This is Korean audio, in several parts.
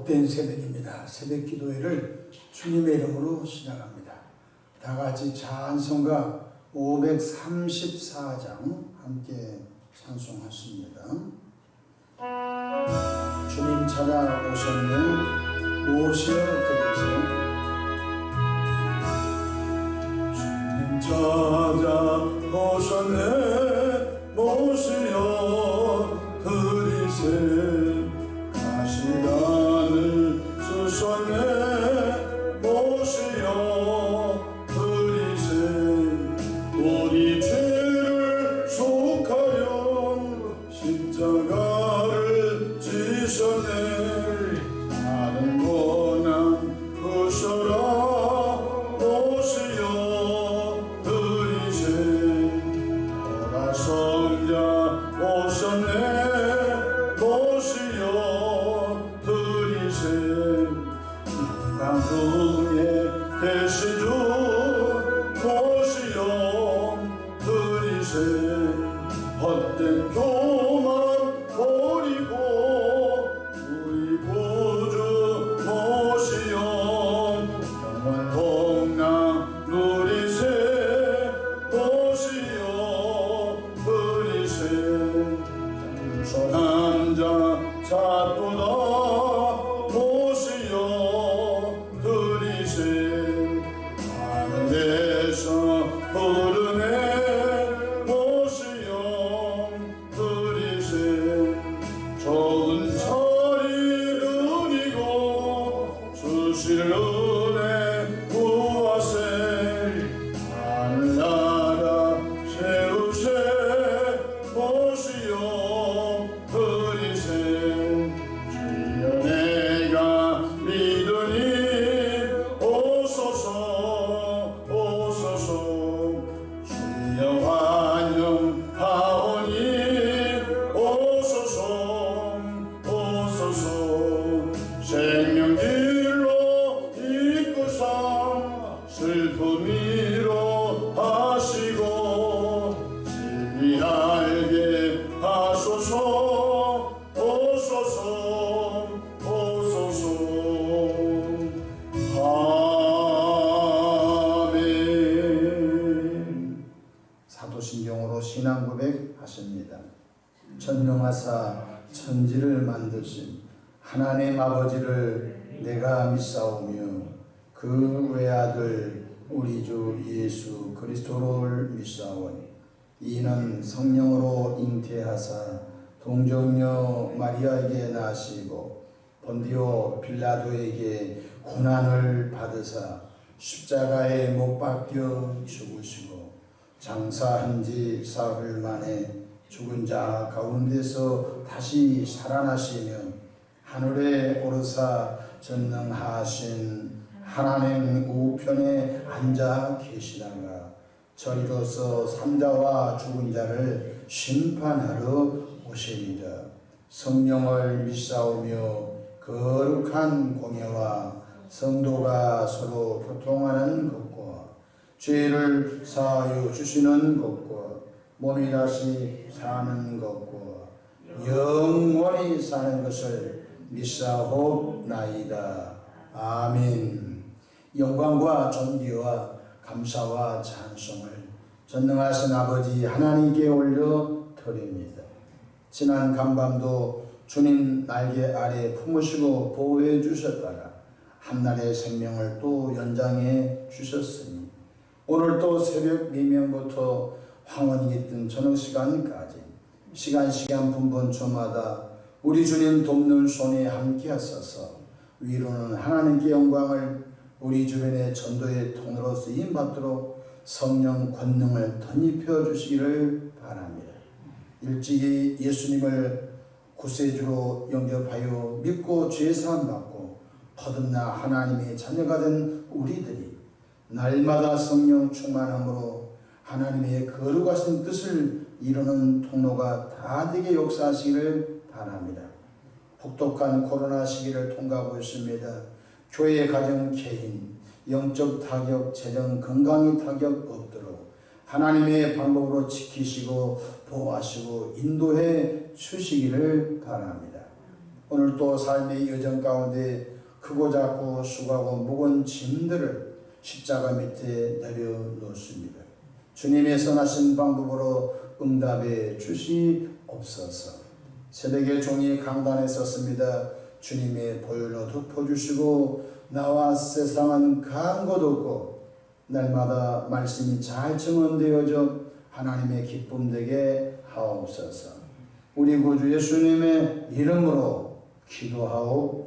복된 새벽입니다. 새벽 기도회를 주님의 이름으로 시작합니다. 다 같이 찬송가 534장 함께 찬송하십니다. 주님 찾아오셨네 모시어 드리세요. 주님 찾아오셨네 모시어 드리세. 시간을 쓰셨네 모시어 드리세. 우리 죄를 속하여 십자가를 지셨네. 다른 고난 그셔라 모시어 드리세. 돌아성자 오셨네 모시어 드리세. 강중에 계신 주 모시어 드리세. 헛된 교만 버리고 우리 구주 모시어 영원 복락 누리세. 모시어 드리세. 남자 찾도다 모시어 드리세. 하늘에서 부르네 모시어 드리세. 좋은 자리 누리고 주실 은혜 구하세. 하늘나라 세우세 모시어 드리세. 주여 내가 믿으니 오소서 오소서. 주여 환영하오니 오소서 오소서. 생명길로 이끄사 슬픔이로 하시고 진리 알게 하소서. 오소서 오소서. 아멘. 사도신경으로 신앙 고백하십니다. 전능하사 천지를 만드신 하나님 아버지를 내가 믿사오며 그 외아들 우리 주 예수 그리스도를 믿사오니 이는 성령으로 잉태하사 동정녀 마리아에게 나시고 본디오 빌라도에게 고난을 받으사 십자가에 못 박혀 죽으시고 장사한 지 사흘 만에 죽은 자 가운데서 다시 살아나시며 하늘에 오르사 전능하신 하나님 우편에 앉아 계시다가 저리로서 산자와 죽은 자를 심판하러 오시리라. 성령을 믿사오며 거룩한 공예와 성도가 서로 교통하는 것과 죄를 사하여 주시는 것과 몸이 다시 사는 것과 영원히 사는 것을 믿사옵나이다. 아멘. 영광과 존귀와 감사와 찬송을 전능하신 아버지 하나님께 올려 드립니다. 지난 간밤도 주님 날개 아래 품으시고 보호해 주셨다가 한날의 생명을 또 연장해 주셨으니 오늘 또 새벽 미명부터 황혼이 깃든 저녁 시간까지 시간 분분초마다 우리 주님 돕는 손에 함께 하소서. 위로는 하나님께 영광을 우리 주변의 전도의 통로로 쓰임받도록 성령 권능을 덧입혀 주시기를 바랍니다. 일찍이 예수님을 구세주로 영접하여 믿고 죄사함 받고 거듭나 하나님의 자녀가 된 우리들이 날마다 성령 충만함으로 하나님의 거룩하신 뜻을 이루는 통로가 다 되게 역사하시기를 바랍니다. 혹독한 코로나 시기를 통과하고 있습니다. 교회, 가정, 개인, 영적 타격, 재정, 건강의 타격 없도록 하나님의 방법으로 지키시고 보호하시고 인도해 주시기를 바랍니다. 오늘 또 삶의 여정 가운데 크고 작고 수고하고 무거운 짐들을 십자가 밑에 내려놓습니다. 주님의 선하신 방법으로 응답해 주시옵소서. 새벽에 종이 강단에 섰습니다. 주님의 보혈로 덮어주시고 나와 세상은 간 곳 없고 날마다 말씀이 잘 증언되어져 하나님의 기쁨 되게 하옵소서. 우리 구주 예수님의 이름으로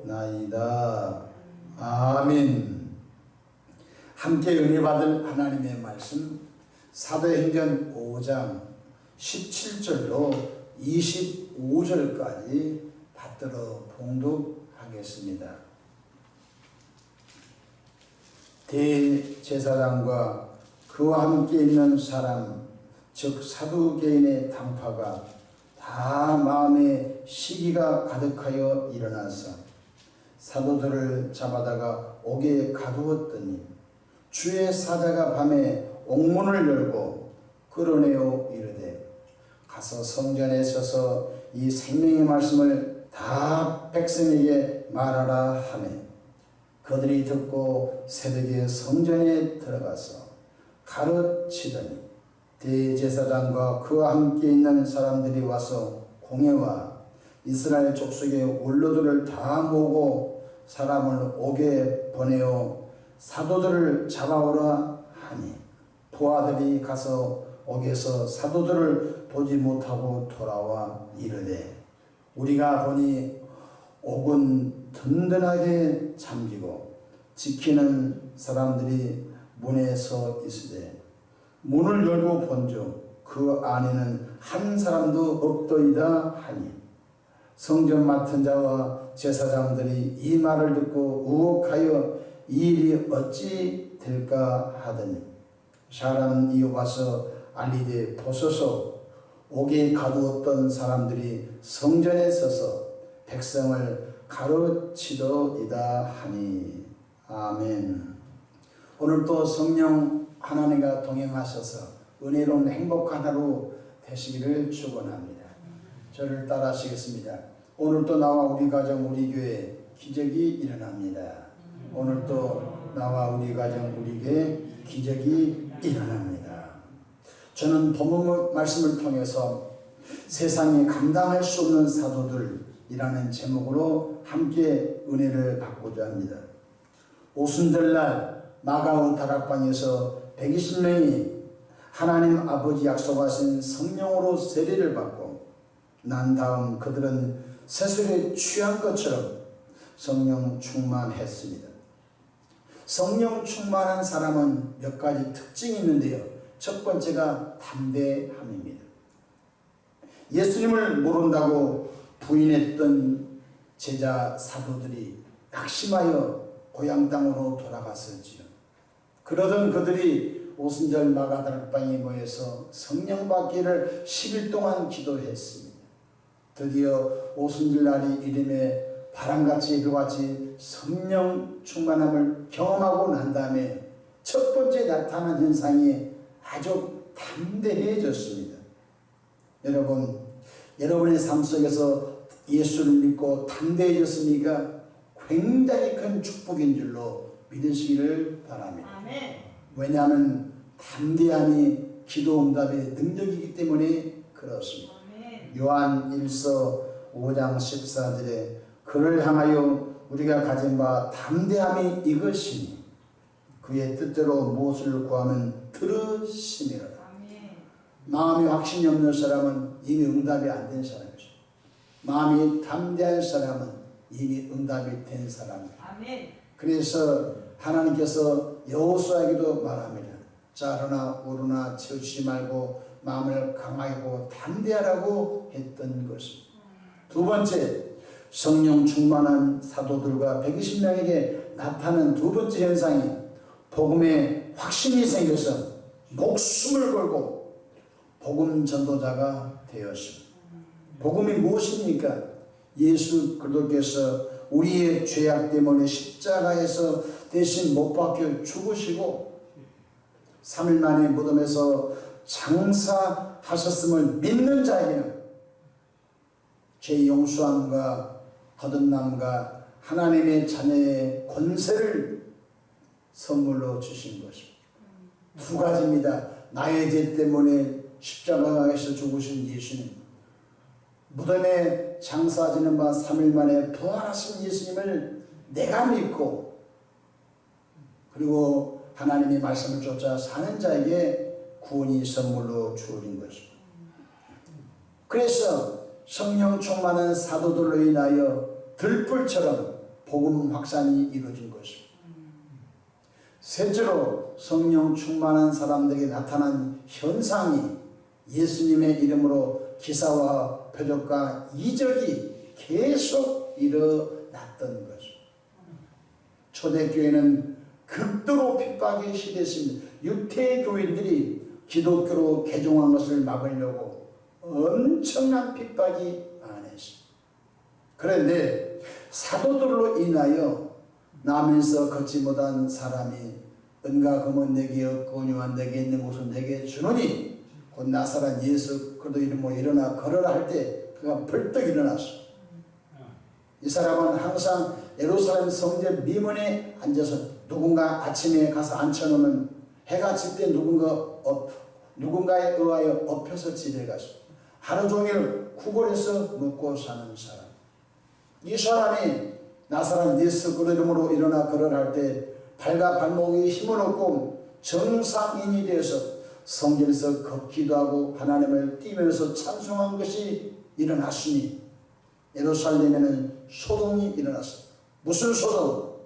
기도하옵나이다. 아멘. 함께 은혜 받을 하나님의 말씀 사도행전 5장 17절로 25절까지 받들어 봉독하겠습니다. 대제사장과 그와 함께 있는 사람 즉 사두개인의 당파가 다 마음에 시기가 가득하여 일어나서 사도들을 잡아다가 옥에 가두었더니 주의 사자가 밤에 옥문을 열고 끌어내어 이르되 가서 성전에 서서 이 생명의 말씀을 다 백성에게 말하라 하매 그들이 듣고 새벽에 성전에 들어가서 가르치더니 대제사장과 그와 함께 있는 사람들이 와서 공회와 이스라엘 족속의 원로들을 다 모으고 사람을 옥에 보내어 사도들을 잡아오라 하니 부하들이 가서 옥에서 사도들을 보지 못하고 돌아와 이르되 우리가 보니 옥은 든든하게 잠기고 지키는 사람들이 문에 서 있으되 문을 열고 본즉 그 안에는 한 사람도 없더이다 하니 성전 맡은 자와 제사장들이 이 말을 듣고 우혹하여 이 일이 어찌 될까 하더니 사람이 와서 알리되 보소서 옥에 가두었던 사람들이 성전에 서서 백성을 가르치더이다 하니. 아멘. 오늘 또 성령 하나님과 동행하셔서 은혜로운 행복한 하루 되시기를 축원합니다. 저를 따라하시겠습니다. 오늘도 나와 우리 가정 우리 교회 기적이 일어납니다. 오늘도 나와 우리 가정 우리 교회 기적이 일어납니다. 저는 본문 말씀을 통해서 세상에 감당할 수 없는 사도들이라는 제목으로 함께 은혜를 받고자 합니다. 오순절날 마가오 다락방에서 120명이 하나님 아버지 약속하신 성령으로 세례를 받고 난 다음 그들은 세술에 취한 것처럼 성령 충만했습니다. 성령 충만한 사람은 몇 가지 특징이 있는데요. 첫 번째가 담대함입니다. 예수님을 모른다고 부인했던 제자 사도들이 낙심하여 고향 땅으로 돌아갔었지요. 그러던 그들이 오순절 마가다락방에 모여서 성령 받기를 10일 동안 기도했습니다. 드디어 오순절날이 이름에 바람같이 그같이 성령 충만함을 경험하고 난 다음에 첫 번째 나타난 현상이 아주 담대해졌습니다. 여러분, 여러분의 삶 속에서 예수를 믿고 담대해졌습니까? 굉장히 큰 축복인 줄로 믿으시기를 바랍니다. 아멘. 왜냐하면 담대함이 기도 응답의 능력이기 때문에 그렇습니다. 아멘. 요한 1서 5장 14절에 그를 향하여 우리가 가진 바 담대함이 이것이니 그의 뜻대로 무엇을 구하면 들으시리라. 마음이 확신이 없는 사람은 이미 응답이 안 된 사람이죠. 마음이 담대한 사람은 이미 응답이 된 사람입니다. 그래서 하나님께서 여호수아에게도 말합니다. 자르나 오르나 치우치지 말고 마음을 강하고 담대하라고 했던 것입니다. 두 번째, 성령 충만한 사도들과 120명에게 나타난 두 번째 현상이 복음에 확신이 생겨서 목숨을 걸고 복음 전도자가 되었습니다. 복음이 무엇입니까? 예수 그리스도께서 우리의 죄악 때문에 십자가에서 대신 못 박혀 죽으시고 3일 만에 무덤에서 장사하셨음을 믿는 자에게는 죄 용서함과 거듭남과 하나님의 자녀의 권세를 선물로 주신 것입니다. 두 가지입니다. 나의 죄 때문에 십자가에서 죽으신 예수님, 무덤에 장사지는 바 3일 만에 부활하신 예수님을 내가 믿고 그리고 하나님의 말씀을 쫓아 사는 자에게 구원이 선물로 주어진 것입니다. 그래서 성령 충만한 사도들로 인하여 들불처럼 복음 확산이 이루어진 것입니다. 셋째로 성령 충만한 사람들에게 나타난 현상이 예수님의 이름으로 기사와 표적과 이적이 계속 일어났던 것입니다. 초대교회는 극도로 핍박에 시대했습니다. 유태교인들이 기독교로 개종한 것을 막으려고 엄청난 핍박이 많았습니다. 그런데 사도들로 인하여 남에서 걷지 못한 사람이 은과 금은 내게 없거니와 내게 있는 것은 내게 주노니 곧 나사렛 예수 그리스도 이름으로 일어나 걸어라 할 때 그가 벌떡 일어났어. 이 사람은 항상 예루살렘 성전 미문에 앉아서 누군가 아침에 가서 앉혀놓으면 해가 질 때 누군가에 의하여 엎혀서 집에 가서 하루 종일 구걸해서 먹고 사는 사람. 이 사람이 나사렛 예수 그리스도 이름으로 일어나 걸어라 할 때 발과 발목에 힘을 얻고 정상인이 되어서 성전에서 걷기도 하고 하나님을 띄면서 찬송한 것이 일어났으니 예루살렘에는 소동이 일어났습니다. 무슨 소동?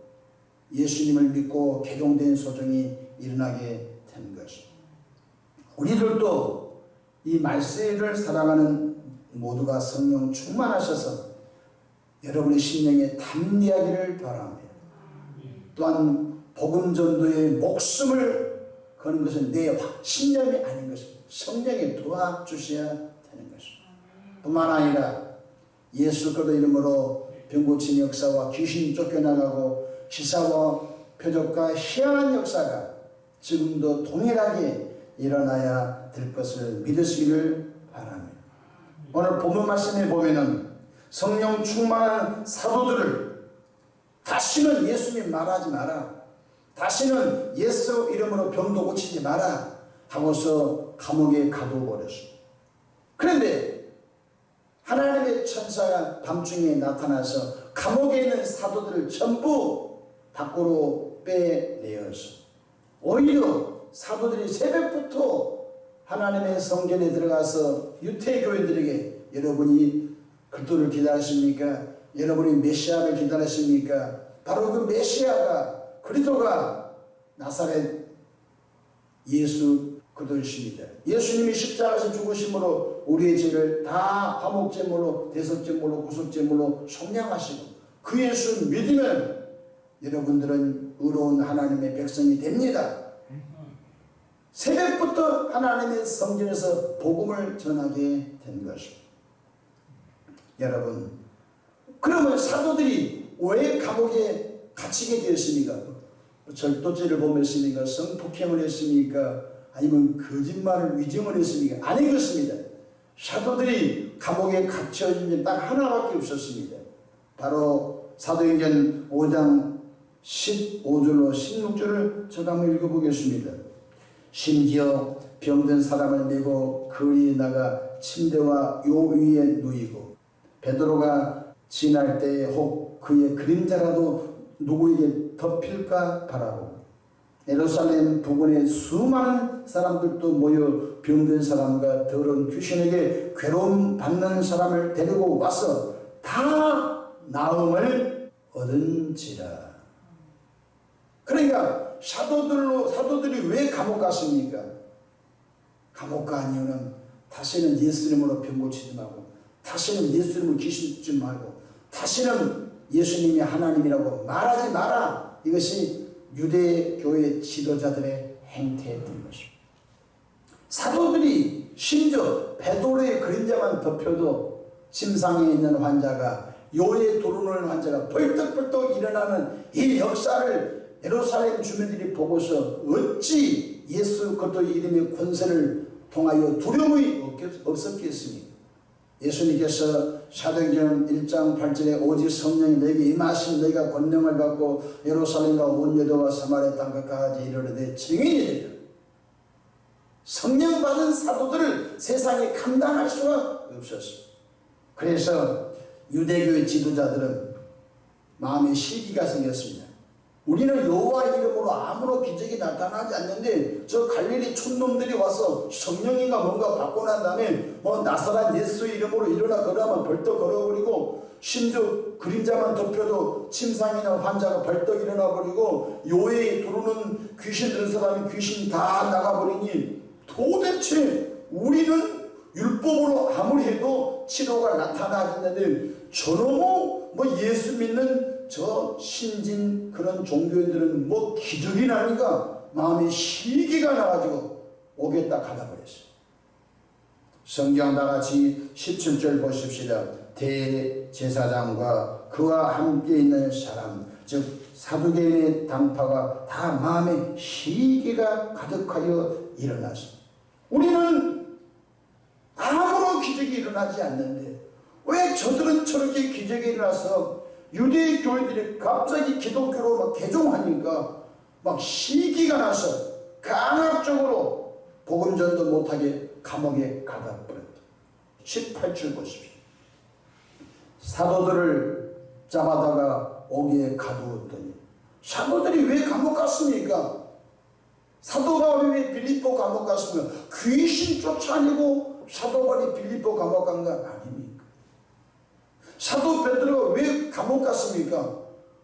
예수님을 믿고 개종된 소동이 일어나게 된 것입니다. 우리들도 이 말세를 살아가는 모두가 성령 충만하셔서 여러분의 심령에 담대하기를 바랍니다. 또한 복음 전도에 목숨을 거는 것은 내 신념이 아닌 것입니다. 성령이 도와주셔야 되는 것입니다. 뿐만 아니라 예수 그리스도 이름으로 병 고친 역사와 귀신 쫓겨나가고 기사와 표적과 희한한 역사가 지금도 동일하게 일어나야 될 것을 믿으시기를 바랍니다. 오늘 본문 말씀에 보면은 성령 충만한 사도들을 다시는 예수님 말하지 마라, 다시는 예수 이름으로 병도 고치지 마라 하고서 감옥에 가둬버렸습니다. 그런데 하나님의 천사가 밤중에 나타나서 감옥에 있는 사도들을 전부 밖으로 빼내어서 오히려 사도들이 새벽부터 하나님의 성전에 들어가서 유태교인들에게 여러분이 그리스도를 기다리십니까? 여러분이 메시아를 기다리십니까? 바로 그 메시아가 그리스도가 나사렛 예수 그리스도이십니다. 예수님이 십자가에서 죽으심으로 우리의 죄를 다 화목제물로 대속제물로 구속제물로 속량하시고 그 예수 믿으면 여러분들은 의로운 하나님의 백성이 됩니다. 새벽부터 하나님의 성전에서 복음을 전하게 된 것입니다. 여러분, 그러면 사도들이 왜 감옥에 갇히게 되었습니까? 절도죄를 범했습니까? 성폭행을 했습니까? 아니면 거짓말을 위증을 했습니까? 아닌 것입니다. 사도들이 감옥에 갇혀진 게 딱 하나밖에 없었습니다. 바로 사도행전 5장 15절로 16절을 제가 한번 읽어보겠습니다. 심지어 병든 사람을 메고 거리에 나가 침대와 요 위에 누이고 베드로가 지날 때에 혹 그의 그림자라도 누구에게 덮일까 바라고 예루살렘 부근에 수많은 사람들도 모여 병든 사람과 더러운 귀신에게 괴로움 받는 사람을 데리고 와서 다 나음을 얻은지라. 그러니까 사도들이 왜 감옥 갔습니까? 감옥 간 이유는 다시는 예수 이름으로 병 고치지 말고, 다시는 예수 이름으로 귀신 쫓지 말고, 다시는 예수님이 하나님이라고 말하지 마라. 이것이 유대교회 지도자들의 행태였던 것입니다. 사도들이 심지어 베드로의 그림자만 덮여도 침상에 있는 환자가, 요에 도루는 환자가 벌떡벌떡 일어나는 이 역사를 예루살렘 주민들이 보고서 어찌 예수 그리스도의 이름의 권세를 통하여 두려움이 없었겠습니까? 예수님께서 사도행전 1장 8절에 오직 성령이 너에게 임하신 너희가 권능을 받고 예루살렘과 온 유다와 사마리아 땅끝까지 이르르되 증인이 되리라. 성령 받은 사도들을 세상에 감당할 수가 없었어. 그래서 유대교의 지도자들은 마음에 시기가 생겼습니다. 우리는 여호와 이름으로 아무런 기적이 나타나지 않는데 저 갈릴리 촌놈들이 와서 성령인가 뭔가 받고 난 다음에 나사렛 예수 이름으로 일어나 걸으면 벌떡 걸어버리고, 심지어 그림자만 덮여도 침상이나 환자가 벌떡 일어나버리고, 요에 들어오는 귀신 들은 사람이 귀신이 다 나가버리니 도대체 우리는 율법으로 아무리 해도 치료가 나타나겠는데 저놈의 예수 믿는 저 신진 그런 종교인들은 기적이 나니까 마음에 시기가 나가지고 오겠다 가다버렸어요. 성경 다같이 17절 보십시다. 대제사장과 그와 함께 있는 사람, 즉 사두개인의 당파가 다 마음에 시기가 가득하여 일어났습니다. 우리는 아무런 기적이 일어나지 않는데 왜 저들은 저렇게 기적이 일어나서 유대의 교회들이 갑자기 기독교로 개종하니까 시기가 나서 강압적으로 복음전도 못하게 감옥에 가다 버렸다. 18절 보십시오. 사도들을 잡아다가 옥에 가두었더니, 사도들이 왜 감옥 갔습니까? 사도 바울이 왜 빌립보 감옥 갔습니까? 귀신 쫓아내고 사도 바울이 빌립보 감옥 간 건 아닙니까? 사도 베드로가 왜 감옥 갔습니까?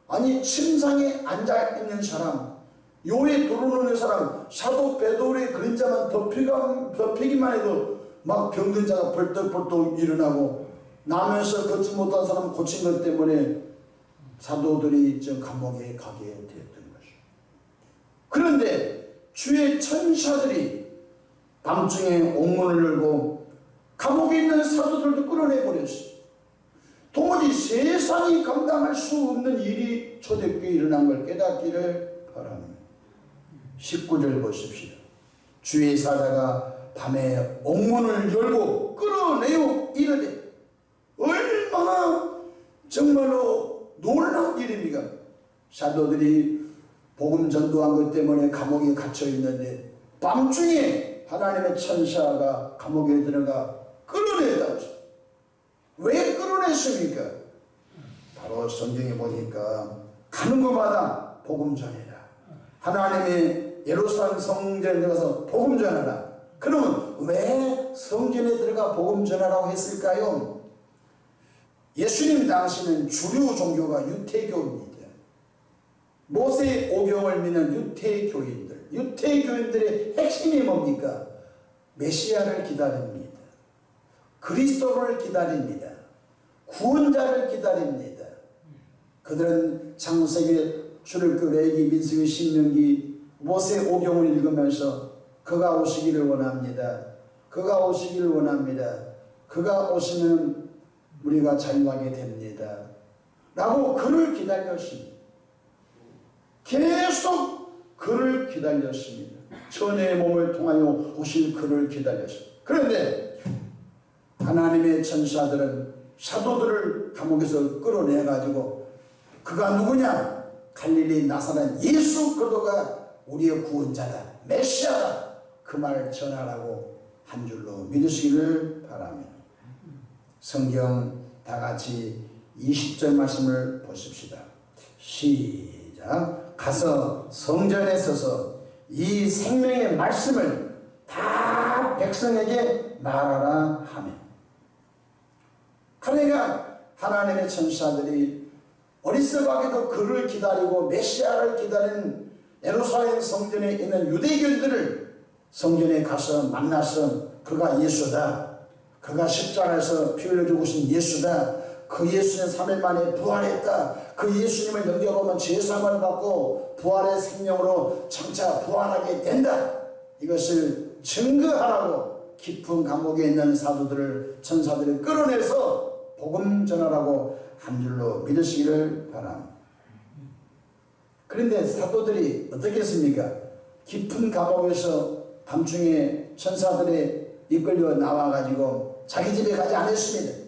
아니, 침상에 앉아있는 사람, 요에 들어오는 사람, 사도 베드로의 그림자만 덮이기만 해도 병든 자가 벌떡벌떡 일어나고, 나면서 걷지 못한 사람 고친 것 때문에 사도들이 감옥에 가게 되었던 것이죠. 그런데 주의 천사들이 밤중에 옥문을 열고 감옥에 있는 사도들도 끌어내버렸어요. 도무지 세상이 감당할 수 없는 일이 초대교회에 일어난 걸 깨닫기를 바랍니다. 19절 보십시오. 주의 사자가 밤에 옥문을 열고 끌어내어 이르되, 얼마나 정말로 놀라운 일입니까? 사도들이 복음 전도한 것 때문에 감옥에 갇혀 있는데 밤중에 하나님의 천사가 감옥에 들어가 끌어내다. 왜 끌어냈습니까? 바로 성경에 보니까 가는 곳마다 복음 전해라. 하나님의 예루살렘 성전에 들어가서 복음 전하라. 그러면 왜 성전에 들어가 복음 전하라고 했을까요? 예수님 당시는 주류 종교가 유태교입니다. 모세 오경을 믿는 유태교인들, 유태교인들의 핵심이 뭡니까? 메시아를 기다립니다. 그리스도를 기다립니다. 구원자를 기다립니다. 그들은 창세기, 출애굽, 레위기, 민수기, 신명기, 모세 오경을 읽으면서 그가 오시기를 원합니다. 그가 오시기를 원합니다. 그가 오시면 우리가 자유하게 됩니다. 라고 그를 기다렸습니다. 계속 그를 기다렸습니다. 천의 몸을 통하여 오실 그를 기다렸습니다. 그런데 하나님의 천사들은 사도들을 감옥에서 끌어내가지고 그가 누구냐? 갈릴리 나사렛 예수 그리스도가 우리의 구원자다, 메시아다, 그 말 전하라고 한 줄로 믿으시기를 바랍니다. 성경 다같이 20절 말씀을 보십시다. 시작. 가서 성전에 서서 이 생명의 말씀을 다 백성에게 말하라 하며, 그러니까 하나님의 천사들이 어리석하게도 그를 기다리고 메시아를 기다리는 예루살렘 성전에 있는 유대교인들을 성전에 가서 만나서 그가 예수다, 그가 십자가에서 피 흘려 죽으신 예수다, 그 예수는 3일 만에 부활했다, 그 예수님을 영접하면 죄사함을 받고 부활의 생명으로 장차 부활하게 된다, 이것을 증거하라고 깊은 감옥에 있는 사도들을, 천사들을 끌어내서 복음 전하라고 한 줄로 믿으시기를 바랍니다. 그런데 사도들이 어떻게 했습니까? 깊은 감옥에서 밤중에 천사들에 이끌려 나와가지고 자기 집에 가지 않았습니다.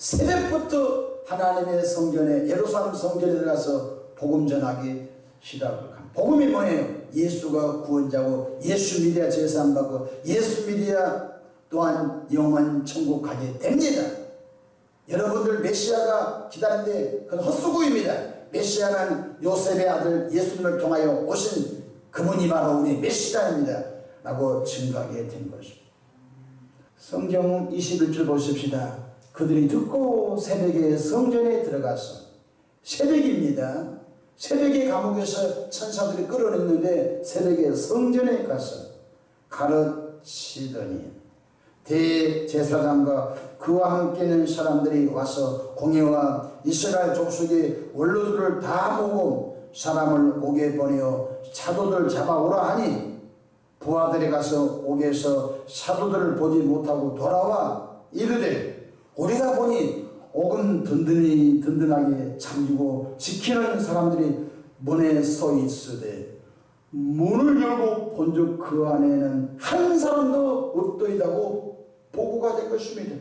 새벽부터 하나님의 성전에 예루살렘 성전에 들어가서 복음 전하기 시작을 합니다. 복음이 뭐예요? 예수가 구원자고 예수 믿어야 제사함 받고 예수 믿어야 또한 영원 천국 가게 됩니다. 여러분들 메시아가 기다리는데 그건 헛수고입니다. 메시아는 요셉의 아들 예수님을 통하여 오신 그분이 바로 우리 메시아입니다 라고 증거하게 된 것입니다. 성경 21절 보십시다. 그들이 듣고 새벽에 성전에 들어가서, 새벽입니다. 새벽에 감옥에서 천사들이 끌어냈는데 새벽에 성전에 가서 가르치더니 대제사장과 그와 함께 있는 사람들이 와서 공회와 이스라엘 족속의 원로들을 다 모으고 사람을 옥에 보내어 사도들 잡아오라 하니 부하들이 가서 옥에서 사도들을 보지 못하고 돌아와 이르되 우리가 보니 옥은 든든하게 잠기고 지키는 사람들이 문에 서 있으되 문을 열고 본즉 그 안에는 한 사람도 없더이다고 보고가 된 것입니다.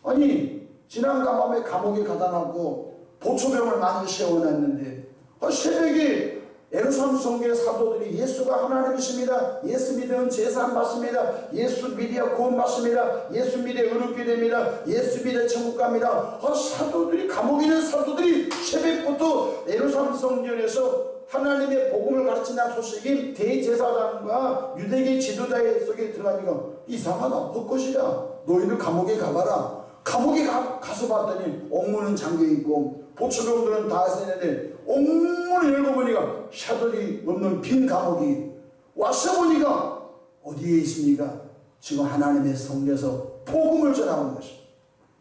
아니 지난 밤에 감옥에 가다 놨고 보초병을 많이 세워놨는데 새벽에 예루살렘 성교의 사도들이 예수가 하나님이십니다. 예수 믿으면 제사함 받습니다. 예수 믿어야 구원 받습니다. 예수 믿어야 의롭게 됩니다. 예수 믿어야 천국 갑니다. 사도들이 감옥에 있는 사도들이 새벽부터 예루살렘 성전에서 하나님의 복음을 가르친다는 소식이 대제사장과 유대계 지도자의 속에 들어가니까 이상하다. 헛것이다. 너희들 감옥에 가봐라. 감옥에 가서 봤더니 옥문은 잠겨있고 보초병들은 다 있었는데 옥문을 열고 보니까 샤들이 없는 빈 감옥이 와서 보니까 어디에 있습니까? 지금 하나님의 성전에서 복음을 전하는 것입니다.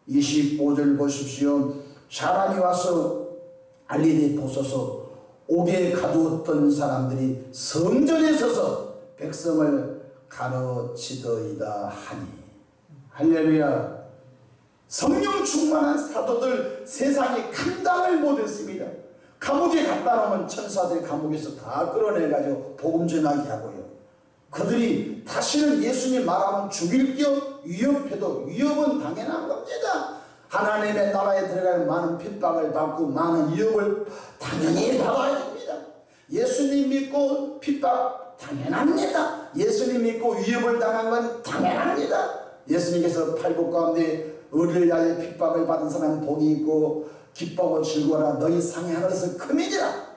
25절 보십시오. 사람이 와서 알리되 보소서 옥에 가두었던 사람들이 성전에 서서 백성을 가르치더이다 하니. 할렐루야. 성령 충만한 사도들 세상이 감당을 못했습니다. 감옥에 갖다 놓으면 천사들 감옥에서 다 끌어내가지고 복음 전하게 하고요. 그들이 다시는 예수님 말하면 죽일 겨 위협해도 위협은 당연한 겁니다. 하나님의 나라에 들어가는 많은 핍박을 받고 많은 위협을 당연히 받아야 됩니다. 예수님 믿고 핍박 당연합니다. 예수님 믿고 위협을 당한 건 당연합니다. 예수님께서 팔복 가운데 의를 위하여 핍박을 받은 사람은 복이 있고 기뻐하고 즐거워라 너희 상이 하늘에서 크니라.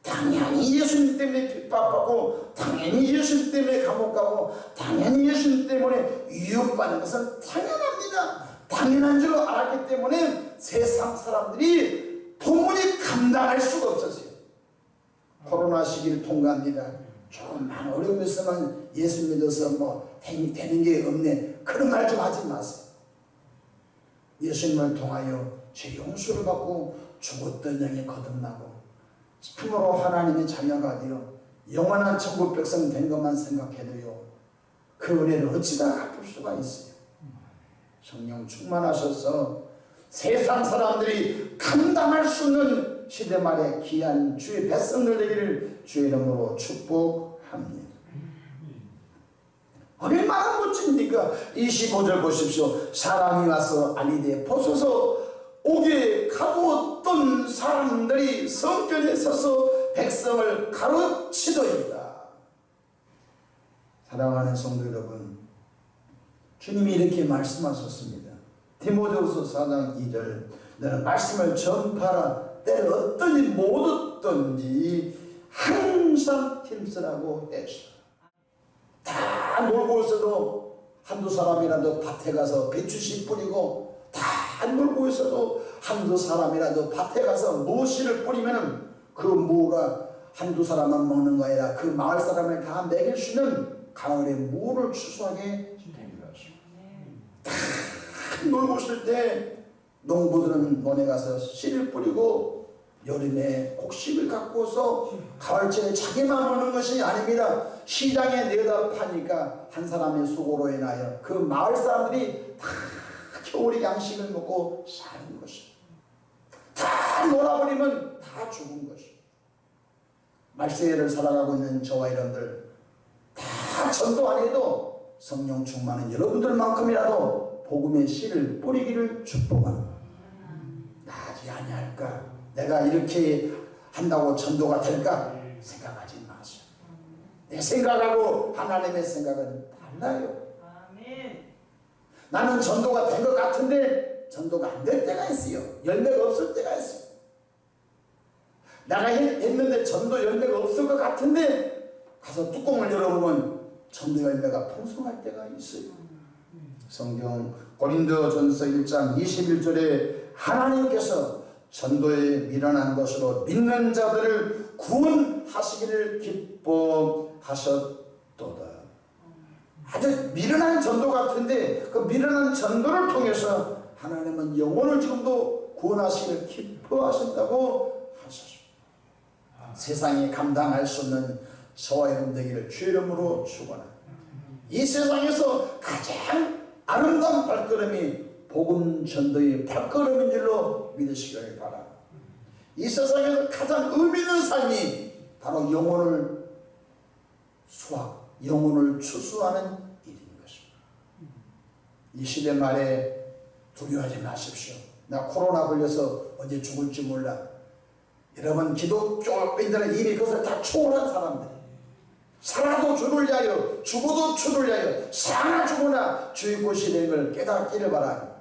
당연히 예수님 때문에 핍박받고 당연히 예수님 때문에 감옥 가고 당연히 예수님 때문에 위협받는 것은 당연합니다. 당연한 줄 알았기 때문에 세상 사람들이 도무지 감당할 수가 없었어요. 코로나 시기를 통과합니다. 조금만 어려움이 있으면 예수 믿어서 뭐 되는 게 없네 그런 말 좀 하지 마세요. 예수님을 통하여 제 용서를 받고 죽었던 영이 거듭나고 참으로 하나님의 자녀가 되어 영원한 천국 백성 된 것만 생각해도요 그 은혜를 어찌다 갚을 수가 있어요. 성령 충만하셔서 세상 사람들이 감당할 수 없는 시대 말에 귀한 주의 백성들 되기를 주의 이름으로 축복합니다. 얼마나 멋집니까? 25절 보십시오. 사람이 와서 알리되 보소서 옥에 가두었던 사람들이 성전에 서서 백성을 가르치더이다. 사랑하는 성도 여러분, 주님이 이렇게 말씀하셨습니다. 디모데후서 4장 2절 너는 말씀을 전파하라. 때를 어떤지 못 얻든지 항상 힘쓰라고 했어. 다 놀고 있어도 한두 사람이라도 밭에 가서 배추씨 뿌리고 다 놀고 있어도 한두 사람이라도 밭에 가서 무씨를 뿌리면은 그 무가 한두 사람만 먹는 거 아니라 그 마을 사람을 다 먹일 수 있는 가을에 무를 추수하게 된 것입니다. 다 놀고 있을 때 농부들은 논에 가서 씨를 뿌리고 여름에 곡식을 갖고서 가을철에 자기만 먹는 것이 아닙니다. 시장에 내다 파니까 한 사람의 수고로 인하여 그 마을 사람들이 다 겨울에 양식을 먹고 사는 것입니다. 다 놀아버리면 다 죽은 것입니다. 말세를 살아가고 있는 저와 여러분들 다 전도 안 해도 성령 충만한 여러분들만큼이라도 복음의 씨를 뿌리기를 축복합니다. 나지 아니할까? 내가 이렇게 한다고 전도가 될까? 생각하지 마세요. 내 생각하고 하나님의 생각은 달라요. 나는 전도가 된 것 같은데 전도가 안 될 때가 있어요. 열매가 없을 때가 있어요. 내가 했는데 전도 열매가 없을 것 같은데 가서 뚜껑을 열어보면 전도 열매가 풍성할 때가 있어요. 성경 고린도전서 1장 21절에 하나님께서 전도에 미련한 것으로 믿는 자들을 구원하시기를 기뻐하셨도다. 아주 미련한 전도 같은데 그 미련한 전도를 통해서 하나님은 영혼을 지금도 구원하시기를 기뻐하신다고 하셨습니다. 세상이 감당할 수 없는 저와 여러분 되기를 주의 이름으로 축원합니다. 이 세상에서 가장 아름다운 발걸음이 복음 전도의 발걸음인 줄로 믿으시길 바랍니다. 이 세상에서 가장 의미 있는 삶이 바로 영혼을 수확, 영혼을 추수하는 일인 것입니다. 이 시대 말에 두려워하지 마십시오. 나 코로나 걸려서 언제 죽을지 몰라. 여러분 기독교인들은 이미 그것을 다 초월한 사람들이에요. 살아도 주를 위하여 죽어도 주를 위하여 사나 죽으나 주의 곳이 된 걸 깨닫기를 바랍니다.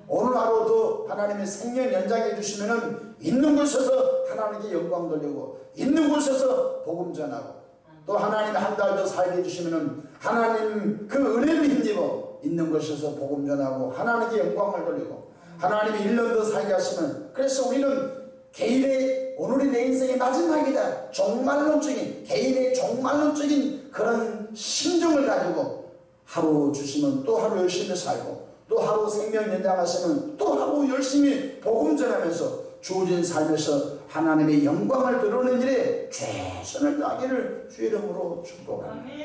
오늘 하루도 하나님의 생명 연장해 주시면은 있는 곳에서 하나님께 영광 돌리고 있는 곳에서 복음 전하고 또 하나님 한 달 더 살게 해주시면은 하나님 그 은혜를 힘입어 있는 곳에서 복음 전하고 하나님께 영광을 돌리고 하나님이 1년 더 살게 하시면 그래서 우리는 개인의 오늘이 내 인생의 마지막이다. 종말론적인 개인의 종말론적인 그런 심정을 가지고 하루 주시면 또 하루 열심히 살고 또 하루 생명 연장하시면 또 하루 열심히 복음 전하면서 주어진 삶에서 하나님의 영광을 드러내는 일에 최선을 다하기를 주의 이름으로 축복합니다.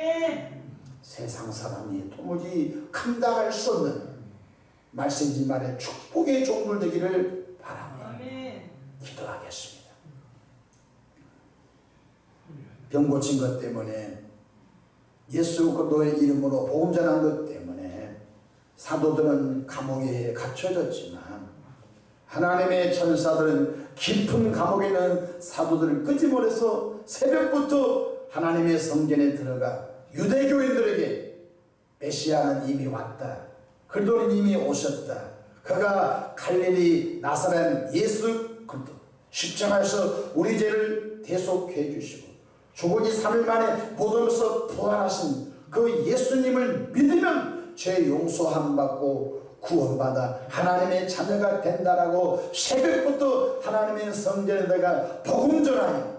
세상 사람이 도무지 감당할 수 없는 말씀지 말에 축복의 종들 되기를 바랍니다. 기도하겠습니다. 병 고친 것 때문에 예수 그리스도의 이름으로 복음 전한 것 때문에 사도들은 감옥에 갇혀졌지만 하나님의 천사들은 깊은 감옥에 있는 사도들을 끄집어내서 새벽부터 하나님의 성전에 들어가 유대교인들에게 메시아는 이미 왔다. 그리스도는 이미 오셨다. 그가 갈릴리 나사렛 예수 그리스도 십자가에서 우리 죄를 대속해 주시고 죽은 지 3일 만에 보도로서 부활하신 그 예수님을 믿으면 죄 용서함 받고 구원받아 하나님의 자녀가 된다라고 새벽부터 하나님의 성전에 들어가 복음 전하여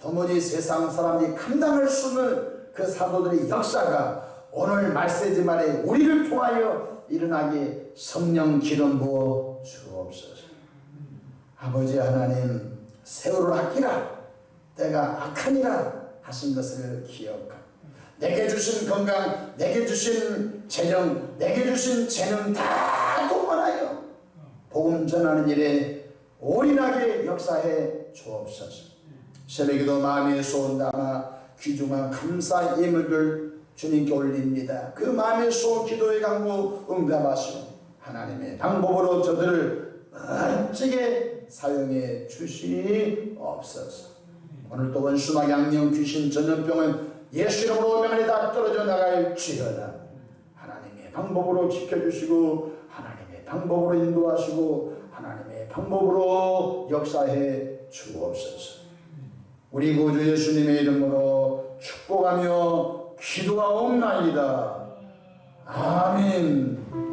도무지 세상 사람이 감당할 수 없는 그 사도들의 역사가 오늘 말세지 말에 우리를 통하여 일어나게 성령 기름 부어 주옵소서. 아버지 하나님 세월을 아끼라 때가 악하니라 하신 것을 기억하고 내게 주신 건강, 내게 주신 재정, 내게 주신 재능 다 동원하여 복음 전하는 일에 올인하게 역사해 주옵소서. 새벽에도 마음의 소원 담아 귀중한 감사 예물들 주님께 올립니다. 그 마음의 소원 기도의 강구 응답하시고 하나님의 방법으로 저들을 멋지게 사용해 주시옵소서. 오늘 또 원수막 양령 귀신 전염병은 예수 이름으로 명하니 다 떨어져 나갈지어다. 하나님의 방법으로 지켜주시고 하나님의 방법으로 인도하시고 하나님의 방법으로 역사해 주옵소서. 우리 구주 예수님의 이름으로 축복하며 기도하옵나이다. 아멘.